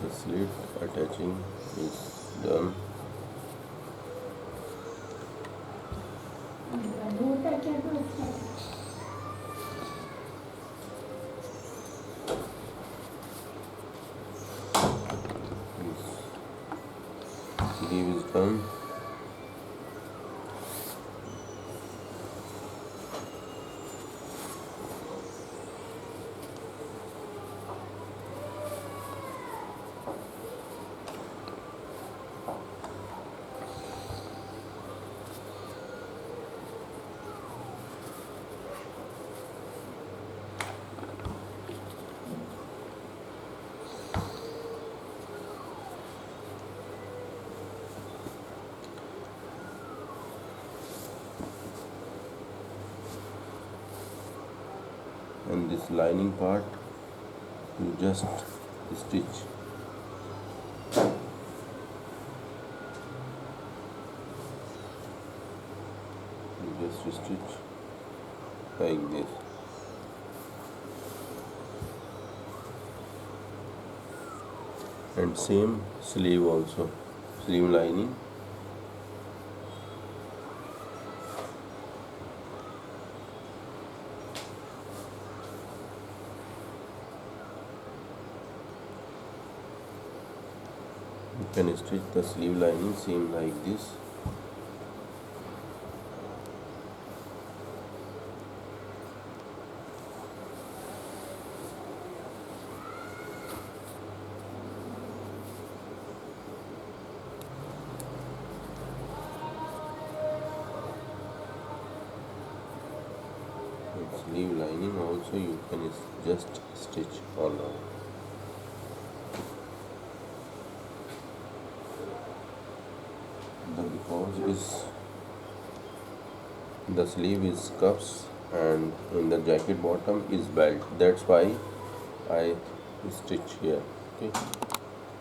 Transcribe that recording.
The slit attaching is done. Sleeve is done. And this lining part you just stitch. You just stitch like this. And same sleeve also, sleeve lining. You can stitch the sleeve lining same like this. And sleeve lining also you can just stitch all around. Because the sleeve is cuffs and in the jacket bottom is belt, that's why I stitch here. Okay.